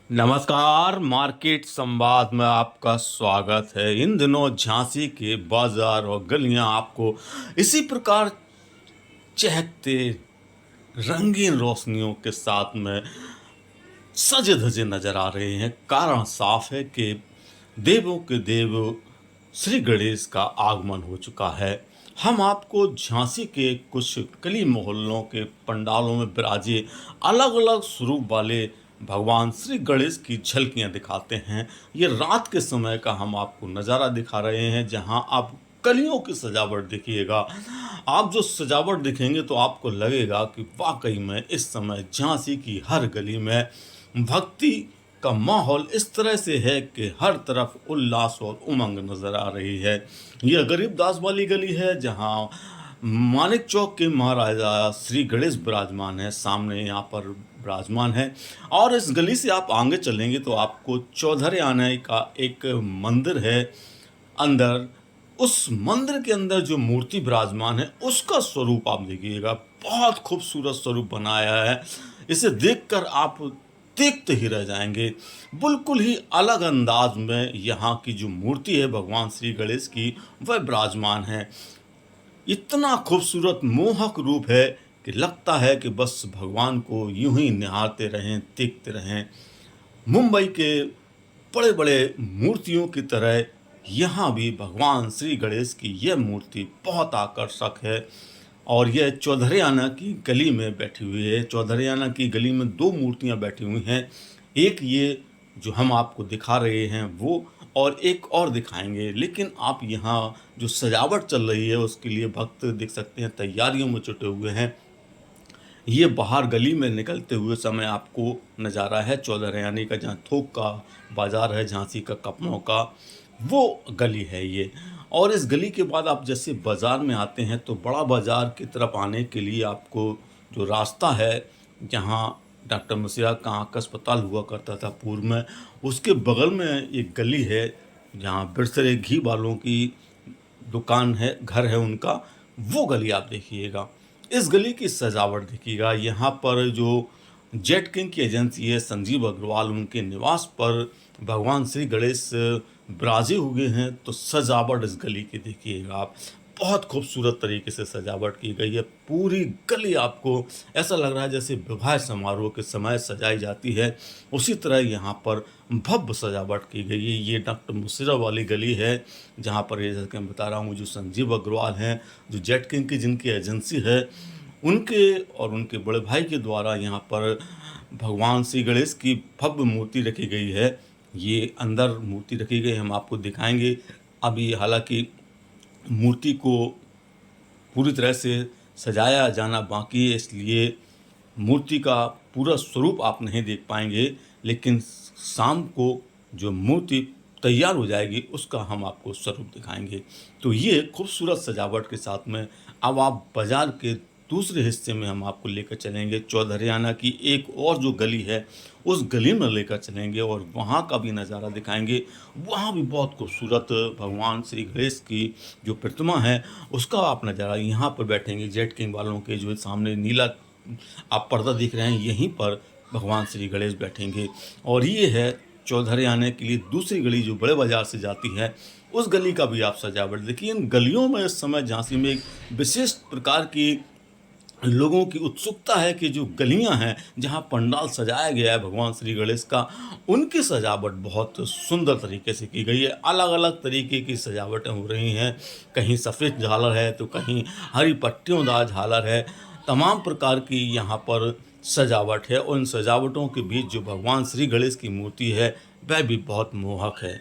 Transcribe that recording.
नमस्कार, मार्केट संवाद में आपका स्वागत है। इन दिनों झांसी के बाजार और गलियां आपको इसी प्रकार चहकते रंगीन रोशनियों के साथ में सजे धजे नजर आ रहे हैं। कारण साफ है कि देवों के देव श्री गणेश का आगमन हो चुका है। हम आपको झांसी के कुछ गली मोहल्लों के पंडालों में विराजे अलग अलग स्वरूप वाले भगवान श्री गणेश की झलकियां दिखाते हैं। ये रात के समय का हम आपको नज़ारा दिखा रहे हैं, जहां आप कलियों की सजावट देखिएगा। आप जो सजावट देखेंगे तो आपको लगेगा कि वाकई में इस समय झांसी की हर गली में भक्ति का माहौल इस तरह से है कि हर तरफ उल्लास और उमंग नजर आ रही है। यह गरीबदास वाली गली है, जहां मानिक चौक के महाराजा श्री गणेश विराजमान है, सामने यहाँ पर विराजमान है। और इस गली से आप आगे चलेंगे तो आपको चौधरी आने का एक मंदिर है। अंदर उस मंदिर के अंदर जो मूर्ति विराजमान है उसका स्वरूप आप देखिएगा, बहुत खूबसूरत स्वरूप बनाया है। इसे देखकर आप देखते ही रह जाएंगे। बिल्कुल ही अलग अंदाज में यहाँ की जो मूर्ति है भगवान श्री गणेश की, वह विराजमान है। इतना खूबसूरत मोहक रूप है कि लगता है कि बस भगवान को यूं ही निहारते रहें, देखते रहें। मुंबई के बड़े बड़े मूर्तियों की तरह यहाँ भी भगवान श्री गणेश की यह मूर्ति बहुत आकर्षक है। और यह चौधरियाना की गली में बैठी हुई है। चौधरियाना की गली में दो मूर्तियाँ बैठी हुई हैं। एक ये जो हम आपको दिखा रहे हैं वो, और एक और दिखाएंगे। लेकिन आप यहाँ जो सजावट चल रही है उसके लिए भक्त देख सकते हैं तैयारियों में जुटे हुए हैं। ये बाहर गली में निकलते हुए समय आपको नज़ारा है चौधरियानी का, जहाँ थोक का बाज़ार है झांसी का, कपड़ों का, वो गली है ये। और इस गली के बाद आप जैसे बाज़ार में आते हैं तो बड़ा बाज़ार की तरफ आने के लिए आपको जो रास्ता है, जहाँ डॉक्टर मसीहा का आँख का अस्पताल हुआ करता था पूर्व में, उसके बगल में एक गली है जहाँ बिरसरे घी वालों की दुकान है, घर है उनका, वो गली आप देखिएगा। इस गली की सजावट देखिएगा। यहाँ पर जो जेट किंग की एजेंसी है संजीव अग्रवाल, उनके निवास पर भगवान श्री गणेश बिराजे हुए हैं। तो सजावट इस गली की देखिएगा आप, बहुत खूबसूरत तरीके से सजावट की गई है। पूरी गली आपको ऐसा लग रहा है जैसे विवाह समारोह के समय सजाई जाती है, उसी तरह यहाँ पर भव्य सजावट की गई है। ये डॉक्टर मुशर्रफ वाली गली है, जहाँ पर ये जैसे मैं बता रहा हूँ जो संजीव अग्रवाल हैं, जो जेट किंग की जिनकी एजेंसी है, उनके और उनके बड़े भाई के द्वारा यहाँ पर भगवान श्री गणेश की भव्य मूर्ति रखी गई है। ये अंदर मूर्ति रखी गई, हम आपको दिखाएंगे। अभी हालांकि मूर्ति को पूरी तरह से सजाया जाना बाकी है, इसलिए मूर्ति का पूरा स्वरूप आप नहीं देख पाएंगे। लेकिन शाम को जो मूर्ति तैयार हो जाएगी उसका हम आपको स्वरूप दिखाएंगे। तो ये खूबसूरत सजावट के साथ में अब आप बाज़ार के दूसरे हिस्से में हम आपको लेकर चलेंगे। चौधरियाना की एक और जो गली है उस गली में लेकर चलेंगे और वहाँ का भी नज़ारा दिखाएंगे। वहाँ भी बहुत खूबसूरत भगवान श्री गणेश की जो प्रतिमा है उसका आप नज़ारा, यहाँ पर बैठेंगे जेट किंग वालों के जो सामने नीला आप पर्दा दिख रहे हैं, यहीं पर भगवान श्री गणेश बैठेंगे। और ये है चौधरियाने के लिए दूसरी गली जो बड़े बाज़ार से जाती है, उस गली का भी आप सजावट देखिए। इन गलियों में इस समय झांसी में एक विशेष प्रकार की लोगों की उत्सुकता है कि जो गलियां हैं जहां पंडाल सजाया गया है भगवान श्री गणेश का, उनकी सजावट बहुत सुंदर तरीके से की गई है। अलग अलग तरीके की सजावटें हो रही हैं, कहीं सफ़ेद झालर है तो कहीं हरी पट्टियोंदार झालर है। तमाम प्रकार की यहाँ पर सजावट है और इन सजावटों के बीच जो भगवान श्री गणेश की मूर्ति है वह भी बहुत मोहक है।